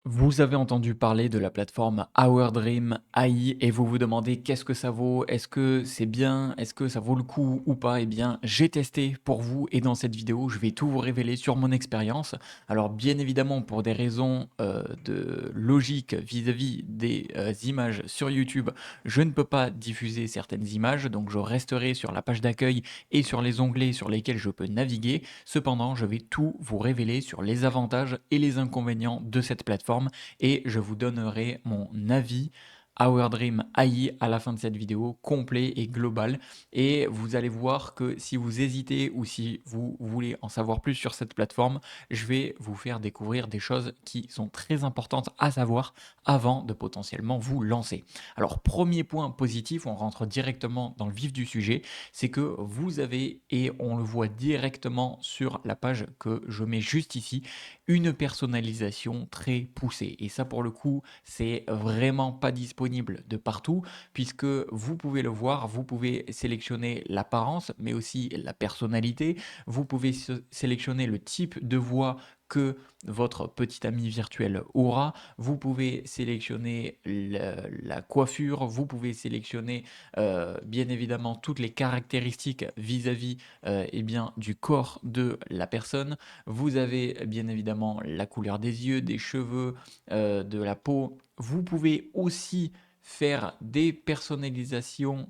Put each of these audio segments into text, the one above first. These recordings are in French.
Vous avez entendu parler de la plateforme Our Dream AI et vous vous demandez qu'est-ce que ça vaut? Est-ce que c'est bien? Est-ce que ça vaut le coup ou pas? Eh bien, j'ai testé pour vous et dans cette vidéo, je vais tout vous révéler sur mon expérience. Alors, bien évidemment, pour des raisons de logique vis-à-vis des images sur YouTube, je ne peux pas diffuser certaines images, donc je resterai sur la page d'accueil et sur les onglets sur lesquels je peux naviguer. Cependant, je vais tout vous révéler sur les avantages et les inconvénients de cette plateforme et je vous donnerai mon avis Our Dream AI à la fin de cette vidéo, complet et global. Et vous allez voir que si vous hésitez ou si vous voulez en savoir plus sur cette plateforme, je vais vous faire découvrir des choses qui sont très importantes à savoir avant de potentiellement vous lancer. Alors, premier point positif, on rentre directement dans le vif du sujet, c'est que vous avez, et on le voit directement sur la page que je mets juste ici, une personnalisation très poussée. Et ça, pour le coup, c'est vraiment pas disponible de partout, puisque vous pouvez le voir, vous pouvez sélectionner l'apparence, mais aussi la personnalité. Vous pouvez sélectionner le type de voix que votre petit ami virtuel aura. Vous pouvez sélectionner la coiffure, vous pouvez sélectionner bien évidemment toutes les caractéristiques vis-à-vis eh bien, du corps de la personne. Vous avez bien évidemment la couleur des yeux, des cheveux, de la peau. Vous pouvez aussi faire des personnalisations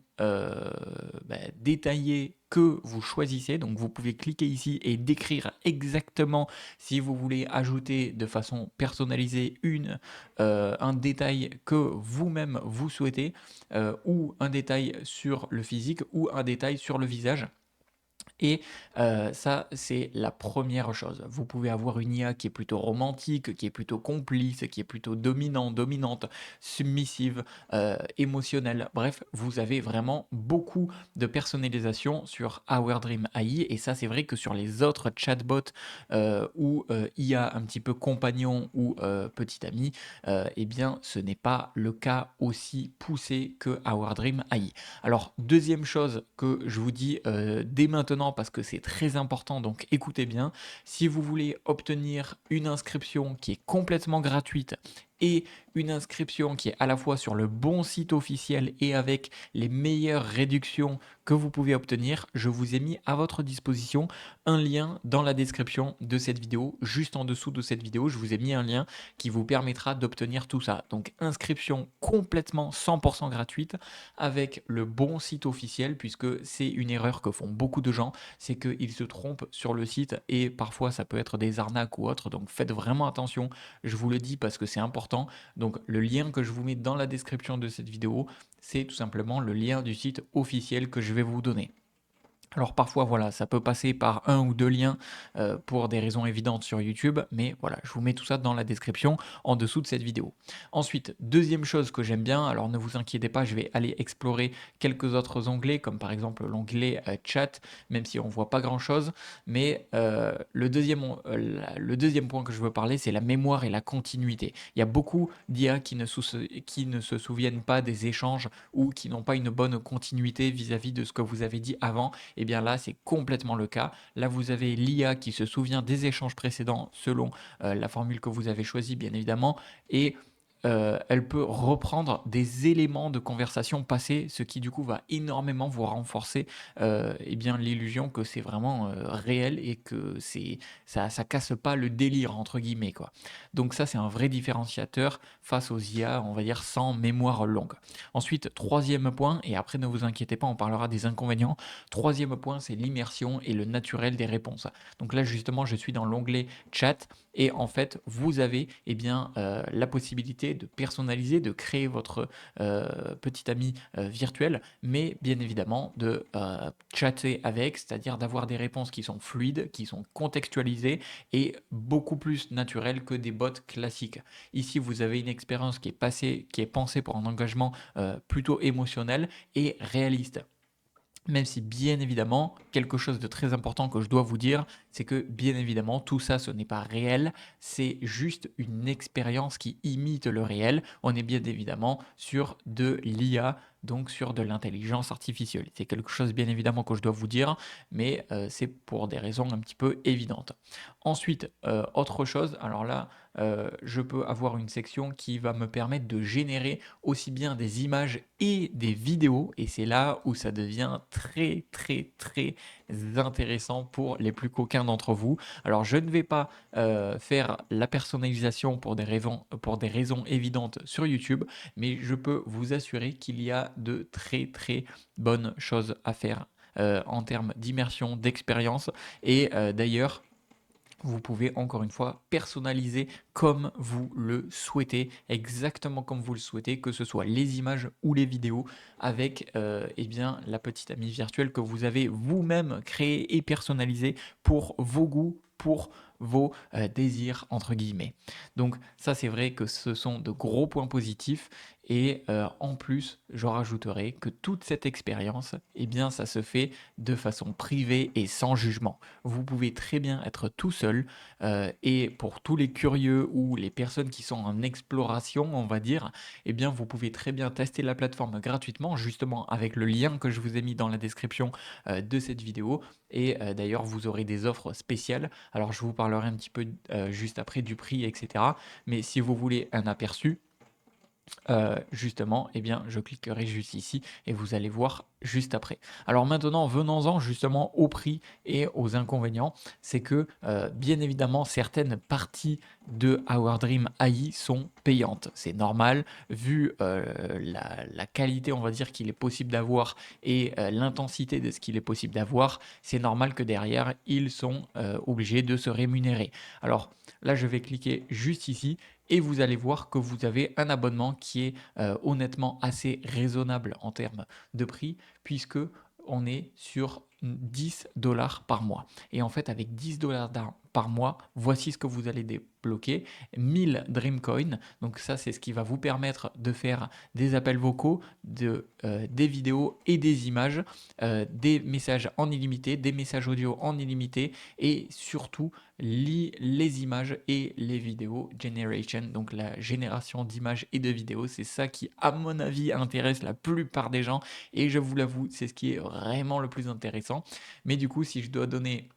détaillées que vous choisissez. Donc vous pouvez cliquer ici et décrire exactement si vous voulez ajouter de façon personnalisée un détail que vous-même vous souhaitez, ou un détail sur le physique ou un détail sur le visage. Et ça, c'est la première chose. Vous pouvez avoir une IA qui est plutôt romantique, qui est plutôt complice, qui est plutôt dominant, dominante, submissive, émotionnelle. Bref, vous avez vraiment beaucoup de personnalisation sur Our Dream AI. Et ça, c'est vrai que sur les autres chatbots ou IA un petit peu compagnon ou petit ami, eh bien, ce n'est pas le cas aussi poussé que Our Dream AI. Alors, deuxième chose que je vous dis dès maintenant parce que c'est très important, donc écoutez bien, si vous voulez obtenir une inscription qui est complètement gratuite et une inscription qui est à la fois sur le bon site officiel et avec les meilleures réductions que vous pouvez obtenir, je vous ai mis à votre disposition un lien dans la description de cette vidéo. Juste en dessous de cette vidéo, je vous ai mis un lien qui vous permettra d'obtenir tout ça. Donc inscription complètement 100% gratuite avec le bon site officiel, puisque c'est une erreur que font beaucoup de gens, c'est qu'ils se trompent sur le site et parfois ça peut être des arnaques ou autres, donc faites vraiment attention, je vous le dis parce que c'est important. Donc le lien que je vous mets dans la description de cette vidéo, c'est tout simplement le lien du site officiel que je vais vous donner. Alors parfois, voilà, ça peut passer par un ou deux liens pour des raisons évidentes sur YouTube, mais voilà, je vous mets tout ça dans la description en dessous de cette vidéo. Ensuite, deuxième chose que j'aime bien, alors ne vous inquiétez pas, je vais aller explorer quelques autres onglets, comme par exemple l'onglet chat, même si on voit pas grand-chose, mais le deuxième point que je veux parler, c'est la mémoire et la continuité. Il y a beaucoup d'IA qui ne se souviennent pas des échanges ou qui n'ont pas une bonne continuité vis-à-vis de ce que vous avez dit avant. Et bien là, c'est complètement le cas. Là, vous avez l'IA qui se souvient des échanges précédents selon la formule que vous avez choisie, bien évidemment, et elle peut reprendre des éléments de conversation passée, ce qui du coup va énormément vous renforcer eh bien l'illusion que c'est vraiment réel et que ça casse pas le délire entre guillemets quoi. Donc ça c'est un vrai différenciateur face aux IA, on va dire sans mémoire longue. Ensuite, troisième point, et après ne vous inquiétez pas, on parlera des inconvénients. Troisième point, c'est l'immersion et le naturel des réponses. Donc là, justement, je suis dans l'onglet chat et en fait, vous avez eh bien, la possibilité de personnaliser, de créer votre petit ami virtuel, mais bien évidemment de chatter avec, c'est-à-dire d'avoir des réponses qui sont fluides, qui sont contextualisées et beaucoup plus naturelles que des bots classiques. Ici, vous avez une expérience qui est pensée pour un engagement plutôt émotionnel et réaliste. Même si bien évidemment, quelque chose de très important que je dois vous dire, c'est que bien évidemment, tout ça, ce n'est pas réel, c'est juste une expérience qui imite le réel. On est bien évidemment sur de l'IA, donc sur de l'intelligence artificielle. C'est quelque chose bien évidemment que je dois vous dire, mais c'est pour des raisons un petit peu évidentes. Ensuite, autre chose, alors là, je peux avoir une section qui va me permettre de générer aussi bien des images et des vidéos et c'est là où ça devient très, très, très intéressant pour les plus coquins d'entre vous. Alors je ne vais pas, faire la personnalisation pour des raisons évidentes sur YouTube, mais je peux vous assurer qu'il y a de très, très bonnes choses à faire, en termes d'immersion, d'expérience et d'ailleurs vous pouvez encore une fois personnaliser comme vous le souhaitez, exactement comme vous le souhaitez, que ce soit les images ou les vidéos, avec eh bien, la petite amie virtuelle que vous avez vous-même créée et personnalisée pour vos goûts, pour vos désirs, entre guillemets. Donc ça, c'est vrai que ce sont de gros points positifs. Et en plus, je rajouterai que toute cette expérience, eh bien, ça se fait de façon privée et sans jugement. Vous pouvez très bien être tout seul et pour tous les curieux ou les personnes qui sont en exploration, on va dire, eh bien vous pouvez très bien tester la plateforme gratuitement, justement avec le lien que je vous ai mis dans la description de cette vidéo. Et d'ailleurs, vous aurez des offres spéciales. Alors, je vous parlerai un petit peu juste après du prix, etc. Mais si vous voulez un aperçu, justement, eh bien, je cliquerai juste ici et vous allez voir juste après. Alors maintenant, venons-en justement au prix et aux inconvénients. C'est que, bien évidemment, certaines parties de Our Dream AI sont payantes. C'est normal, vu la qualité, on va dire, qu'il est possible d'avoir et l'intensité de ce qu'il est possible d'avoir, c'est normal que derrière, ils sont obligés de se rémunérer. Alors là, je vais cliquer juste ici et vous allez voir que vous avez un abonnement qui est honnêtement assez raisonnable en termes de prix, puisque on est sur 10 $ par mois. Et en fait, avec 10 $ par mois, voici ce que vous allez débloquer. 1000 Dreamcoin. Donc ça, c'est ce qui va vous permettre de faire des appels vocaux, des vidéos et des images, des messages en illimité, des messages audio en illimité et surtout les images et les vidéos generation, donc la génération d'images et de vidéos. C'est ça qui, à mon avis, intéresse la plupart des gens et je vous l'avoue, c'est ce qui est vraiment le plus intéressant. Mais du coup, si je dois donner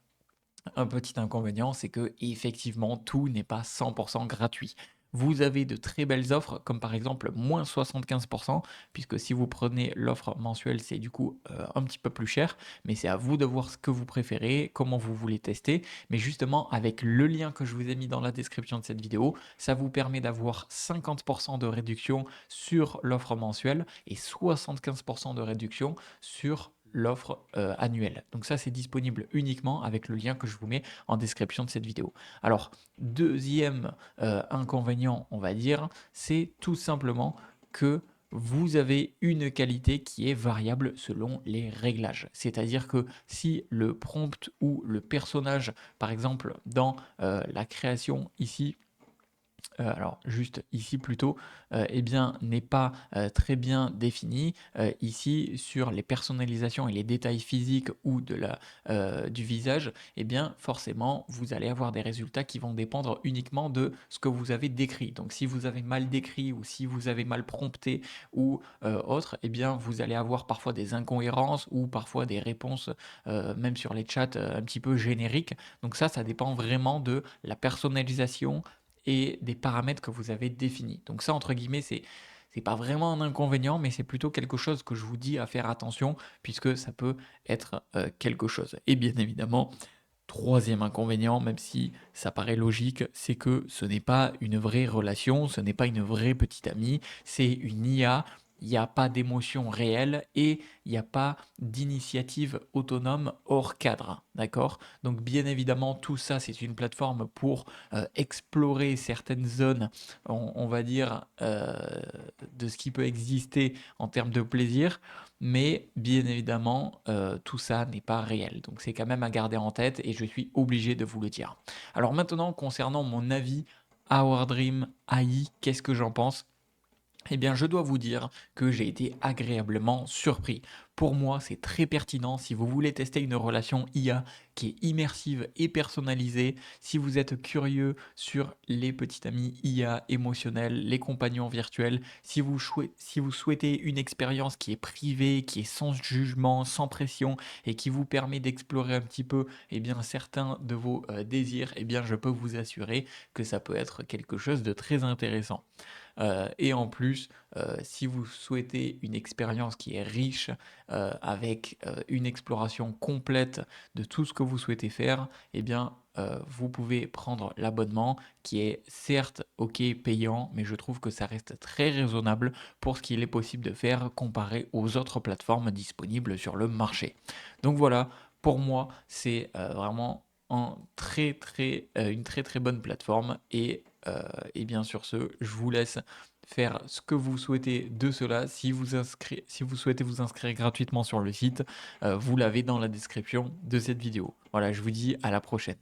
un petit inconvénient, c'est que effectivement tout n'est pas 100% gratuit. Vous avez de très belles offres, comme par exemple moins 75%, puisque si vous prenez l'offre mensuelle, c'est du coup un petit peu plus cher, mais c'est à vous de voir ce que vous préférez, comment vous voulez tester. Mais justement, avec le lien que je vous ai mis dans la description de cette vidéo, ça vous permet d'avoir 50% de réduction sur l'offre mensuelle et 75% de réduction sur l'offre annuelle. Donc ça, c'est disponible uniquement avec le lien que je vous mets en description de cette vidéo. Alors, deuxième inconvénient, on va dire, c'est tout simplement que vous avez une qualité qui est variable selon les réglages. C'est-à-dire que si le prompt ou le personnage, par exemple, dans la création ici, alors juste ici plutôt, eh bien n'est pas très bien défini. Ici sur les personnalisations et les détails physiques ou du visage, eh bien forcément vous allez avoir des résultats qui vont dépendre uniquement de ce que vous avez décrit. Donc si vous avez mal décrit ou si vous avez mal prompté ou autre, eh bien vous allez avoir parfois des incohérences ou parfois des réponses même sur les chats un petit peu génériques. Donc ça dépend vraiment de la personnalisation et des paramètres que vous avez définis. Donc ça, entre guillemets, c'est pas vraiment un inconvénient, mais c'est plutôt quelque chose que je vous dis à faire attention, puisque ça peut être quelque chose. Et bien évidemment, troisième inconvénient, même si ça paraît logique, c'est que ce n'est pas une vraie relation, ce n'est pas une vraie petite amie, c'est une IA. Il n'y a pas d'émotion réelle et il n'y a pas d'initiative autonome hors cadre, d'accord? Donc bien évidemment, tout ça, c'est une plateforme pour explorer certaines zones, on va dire, de ce qui peut exister en termes de plaisir, mais bien évidemment, tout ça n'est pas réel. Donc c'est quand même à garder en tête et je suis obligé de vous le dire. Alors maintenant, concernant mon avis, Our Dream AI, qu'est-ce que j'en pense? Eh bien, je dois vous dire que j'ai été agréablement surpris. Pour moi, c'est très pertinent si vous voulez tester une relation IA qui est immersive et personnalisée, si vous êtes curieux sur les petits amis IA émotionnels, les compagnons virtuels, si vous souhaitez une expérience qui est privée, qui est sans jugement, sans pression et qui vous permet d'explorer un petit peu certains de vos désirs, je peux vous assurer que ça peut être quelque chose de très intéressant. Et en plus, si vous souhaitez une expérience qui est riche, avec, une exploration complète de tout ce que vous souhaitez faire, vous pouvez prendre l'abonnement qui est certes, OK, payant, mais je trouve que ça reste très raisonnable pour ce qu'il est possible de faire comparé aux autres plateformes disponibles sur le marché. Donc voilà, pour moi, c'est, vraiment une très, très bonne plateforme et bien sur ce, je vous laisse faire ce que vous souhaitez de cela. Si vous souhaitez vous inscrire gratuitement sur le site, vous l'avez dans la description de cette vidéo. Voilà, je vous dis à la prochaine.